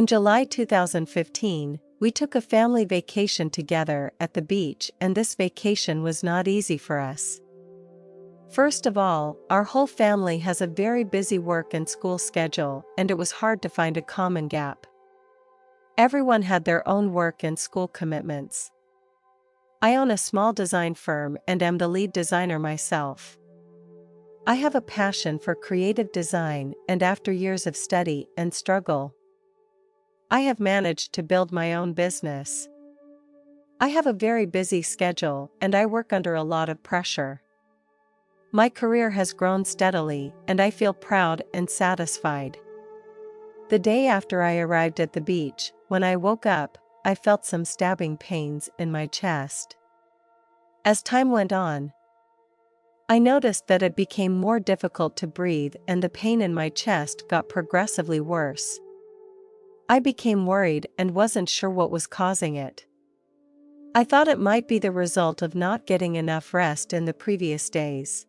In July 2015, we took a family vacation together at the beach, and this vacation was not easy for us. First of all, our whole family has a very busy work and school schedule, and it was hard to find a common gap. Everyone had their own work and school commitments. I own a small design firm and am the lead designer myself. I have a passion for creative design, and after years of study and struggle, I have managed to build my own business. I have a very busy schedule, and I work under a lot of pressure. My career has grown steadily, and I feel proud and satisfied. The day after I arrived at the beach, when I woke up, I felt some stabbing pains in my chest. As time went on, I noticed that it became more difficult to breathe, and the pain in my chest got progressively worse. I became worried and wasn't sure what was causing it. I thought it might be the result of not getting enough rest in the previous days.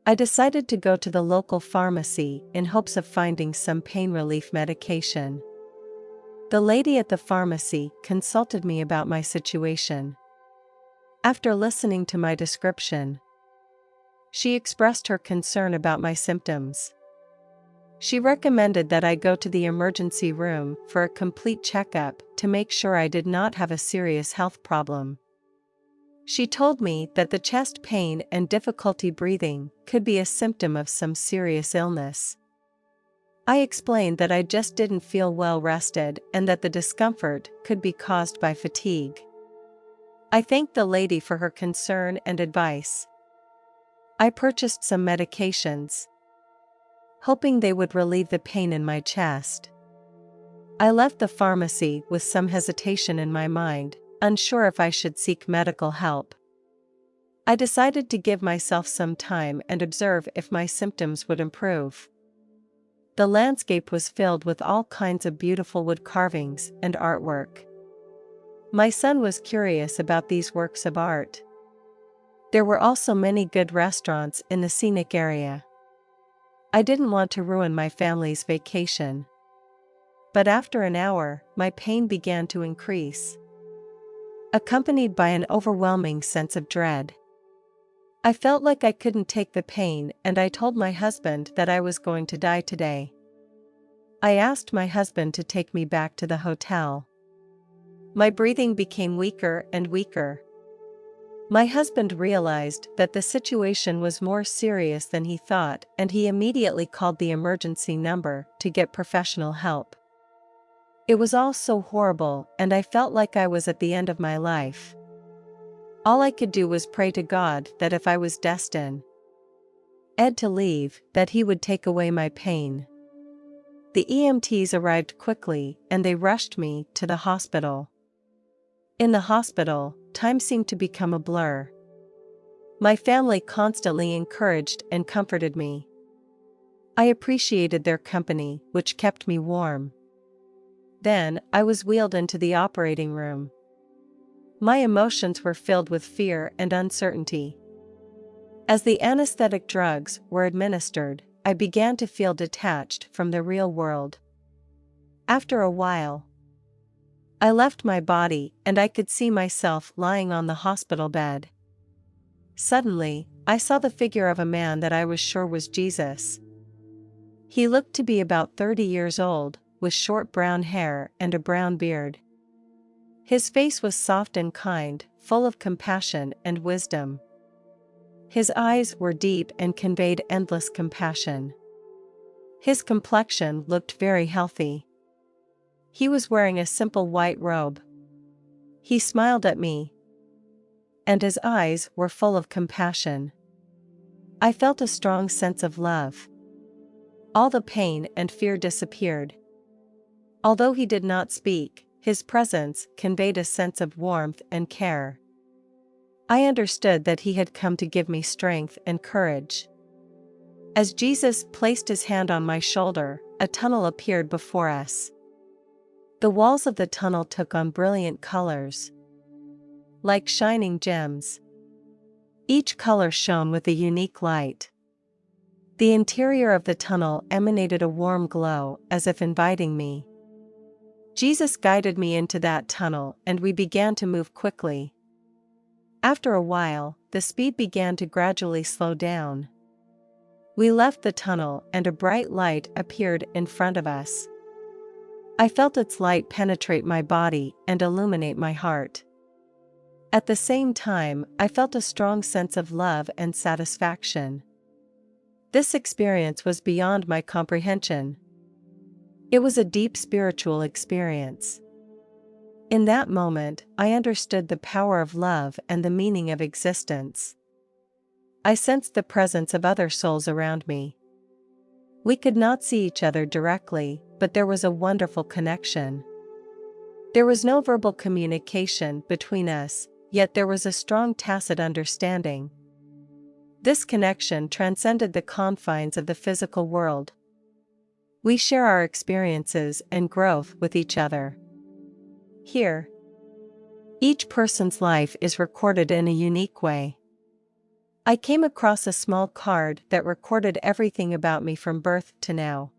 I decided to go to the local pharmacy in hopes of finding some pain relief medication. The lady at the pharmacy consulted me about my situation. After listening to my description, she expressed her concern about my symptoms. She recommended that I go to the emergency room for a complete checkup to make sure I did not have a serious health problem. She told me that the chest pain and difficulty breathing could be a symptom of some serious illness. I explained that I just didn't feel well rested and that the discomfort could be caused by fatigue. I thanked the lady for her concern and advice. I purchased some medications, hoping they would relieve the pain in my chest. I left the pharmacy with some hesitation in my mind, unsure if I should seek medical help. I decided to give myself some time and observe if my symptoms would improve. The landscape was filled with all kinds of beautiful wood carvings and artwork. My son was curious about these works of art. There were also many good restaurants in the scenic area. I didn't want to ruin my family's vacation. But after an hour, my pain began to increase, accompanied by an overwhelming sense of dread. I felt like I couldn't take the pain, and I told my husband that I was going to die today. I asked my husband to take me back to the hotel. My breathing became weaker and weaker. My husband realized that the situation was more serious than he thought, and he immediately called the emergency number to get professional help. It was all so horrible, and I felt like I was at the end of my life. All I could do was pray to God that if I was destined to leave, that He would take away my pain. The EMTs arrived quickly, and they rushed me to the hospital. In the hospital, time seemed to become a blur. My family constantly encouraged and comforted me. I appreciated their company, which kept me warm. Then, I was wheeled into the operating room. My emotions were filled with fear and uncertainty. As the anesthetic drugs were administered, I began to feel detached from the real world. After a while, I left my body, and I could see myself lying on the hospital bed. Suddenly, I saw the figure of a man that I was sure was Jesus. He looked to be about 30 years old, with short brown hair and a brown beard. His face was soft and kind, full of compassion and wisdom. His eyes were deep and conveyed endless compassion. His complexion looked very healthy. He was wearing a simple white robe. He smiled at me, and his eyes were full of compassion. I felt a strong sense of love. All the pain and fear disappeared. Although he did not speak, his presence conveyed a sense of warmth and care. I understood that he had come to give me strength and courage. As Jesus placed his hand on my shoulder, a tunnel appeared before us. The walls of the tunnel took on brilliant colors, like shining gems. Each color shone with a unique light. The interior of the tunnel emanated a warm glow, as if inviting me. Jesus guided me into that tunnel and we began to move quickly. After a while, the speed began to gradually slow down. We left the tunnel and a bright light appeared in front of us. I felt its light penetrate my body and illuminate my heart. At the same time, I felt a strong sense of love and satisfaction. This experience was beyond my comprehension. It was a deep spiritual experience. In that moment, I understood the power of love and the meaning of existence. I sensed the presence of other souls around me. We could not see each other directly, but there was a wonderful connection. There was no verbal communication between us, yet there was a strong tacit understanding. This connection transcended the confines of the physical world. We share our experiences and growth with each other. Here, each person's life is recorded in a unique way. I came across a small card that recorded everything about me from birth to now.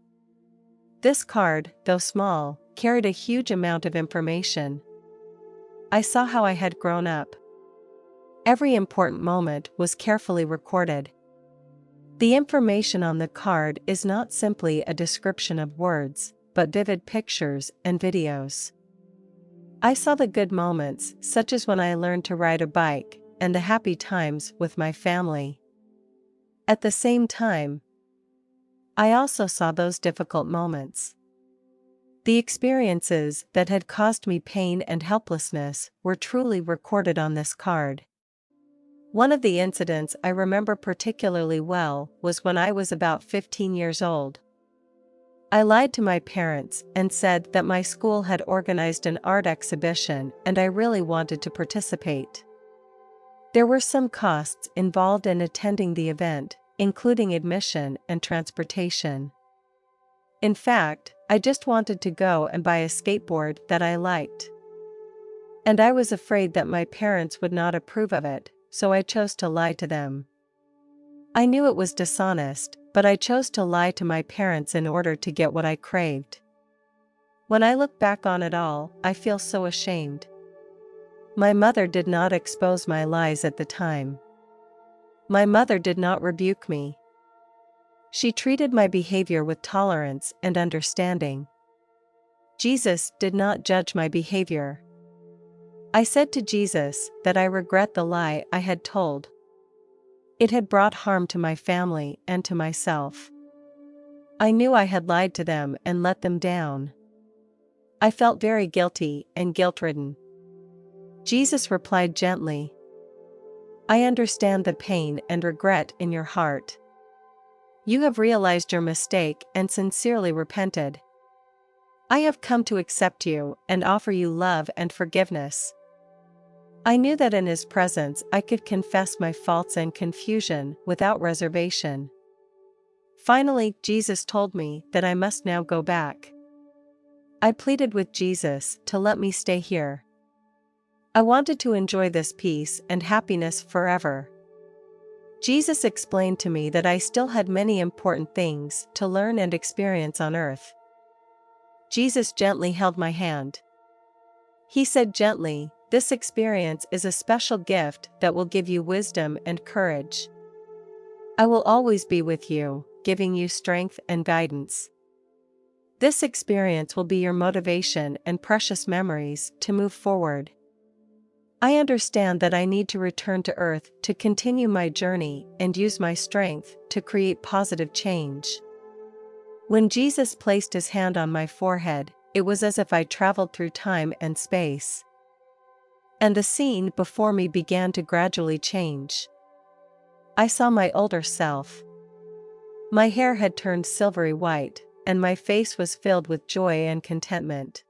This card, though small, carried a huge amount of information. I saw how I had grown up. Every important moment was carefully recorded. The information on the card is not simply a description of words, but vivid pictures and videos. I saw the good moments, such as when I learned to ride a bike, and the happy times with my family. At the same time, I also saw those difficult moments. The experiences that had caused me pain and helplessness were truly recorded on this card. One of the incidents I remember particularly well was when I was about 15 years old. I lied to my parents and said that my school had organized an art exhibition and I really wanted to participate. There were some costs involved in attending the event, including admission and transportation. In fact, I just wanted to go and buy a skateboard that I liked. And I was afraid that my parents would not approve of it, so I chose to lie to them. I knew it was dishonest, but I chose to lie to my parents in order to get what I craved. When I look back on it all, I feel so ashamed. My mother did not expose my lies at the time. My mother did not rebuke me. She treated my behavior with tolerance and understanding. Jesus did not judge my behavior. I said to Jesus that I regret the lie I had told. It had brought harm to my family and to myself. I knew I had lied to them and let them down. I felt very guilty and guilt-ridden. Jesus replied gently, "I understand the pain and regret in your heart. You have realized your mistake and sincerely repented. I have come to accept you and offer you love and forgiveness." I knew that in His presence I could confess my faults and confusion without reservation. Finally, Jesus told me that I must now go back. I pleaded with Jesus to let me stay here. I wanted to enjoy this peace and happiness forever. Jesus explained to me that I still had many important things to learn and experience on earth. Jesus gently held my hand. He said gently, "This experience is a special gift that will give you wisdom and courage. I will always be with you, giving you strength and guidance. This experience will be your motivation and precious memories to move forward. I understand that I need to return to earth to continue my journey and use my strength to create positive change." When Jesus placed His hand on my forehead, it was as if I traveled through time and space. And the scene before me began to gradually change. I saw my older self. My hair had turned silvery white, and my face was filled with joy and contentment.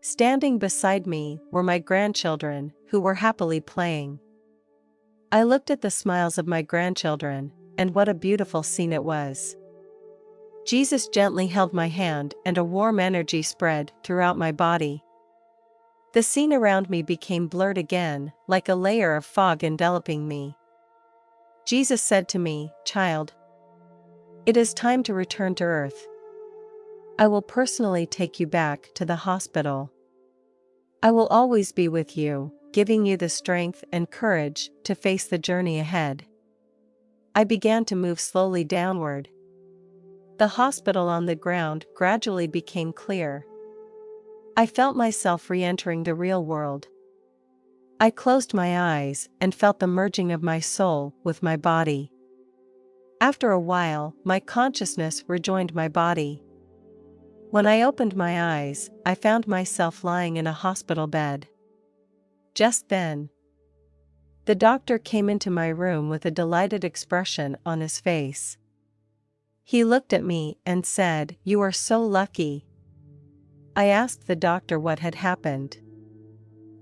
Standing beside me were my grandchildren, who were happily playing. I looked at the smiles of my grandchildren, and what a beautiful scene it was. Jesus gently held my hand and a warm energy spread throughout my body. The scene around me became blurred again, like a layer of fog enveloping me. Jesus said to me, "Child, it is time to return to earth. I will personally take you back to the hospital. I will always be with you, giving you the strength and courage to face the journey ahead. I began to move slowly downward. The hospital on the ground gradually became clear. I felt myself re-entering the real world. I closed my eyes and felt the merging of my soul with my body. After a while, my consciousness rejoined my body. When I opened my eyes, I found myself lying in a hospital bed. Just then, the doctor came into my room with a delighted expression on his face. He looked at me and said, "You are so lucky." I asked the doctor what had happened.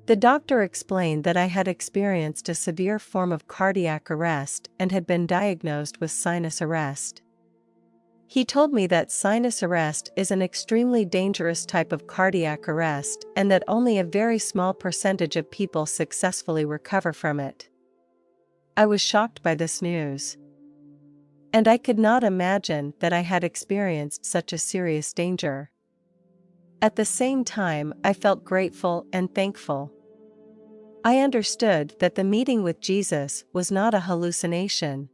The doctor explained that I had experienced a severe form of cardiac arrest and had been diagnosed with sinus arrest. He told me that sinus arrest is an extremely dangerous type of cardiac arrest and that only a very small percentage of people successfully recover from it. I was shocked by this news. And I could not imagine that I had experienced such a serious danger. At the same time, I felt grateful and thankful. I understood that the meeting with Jesus was not a hallucination,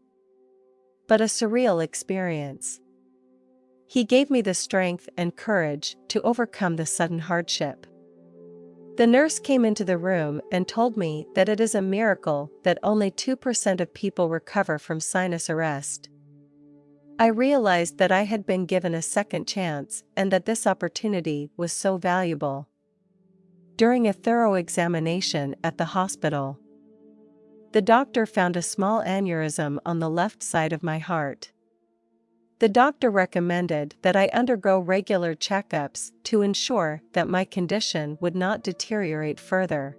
but a surreal experience. He gave me the strength and courage to overcome the sudden hardship. The nurse came into the room and told me that it is a miracle that only 2% of people recover from sinus arrest. I realized that I had been given a second chance and that this opportunity was so valuable. During a thorough examination at the hospital, the doctor found a small aneurysm on the left side of my heart. The doctor recommended that I undergo regular checkups to ensure that my condition would not deteriorate further.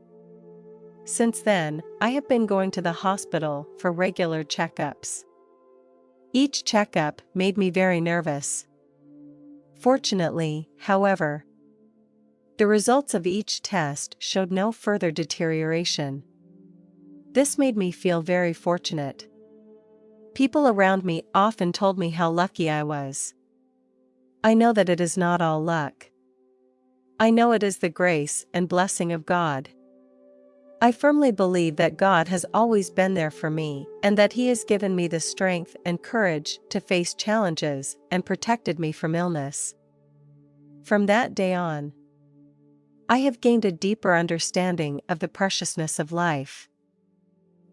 Since then, I have been going to the hospital for regular checkups. Each checkup made me very nervous. Fortunately, however, the results of each test showed no further deterioration. This made me feel very fortunate. People around me often told me how lucky I was. I know that it is not all luck. I know it is the grace and blessing of God. I firmly believe that God has always been there for me and that He has given me the strength and courage to face challenges and protected me from illness. From that day on, I have gained a deeper understanding of the preciousness of life.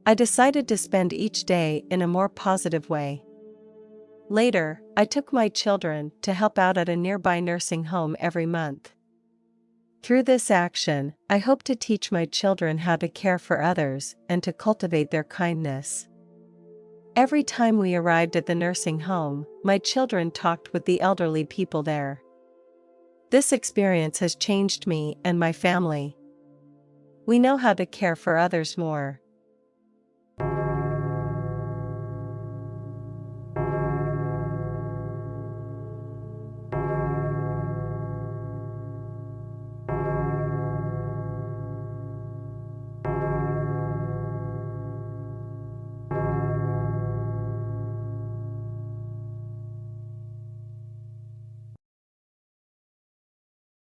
I decided to spend each day in a more positive way. Later, I took my children to help out at a nearby nursing home every month. Through this action, I hope to teach my children how to care for others and to cultivate their kindness. Every time we arrived at the nursing home, my children talked with the elderly people there. This experience has changed me and my family. We know how to care for others more.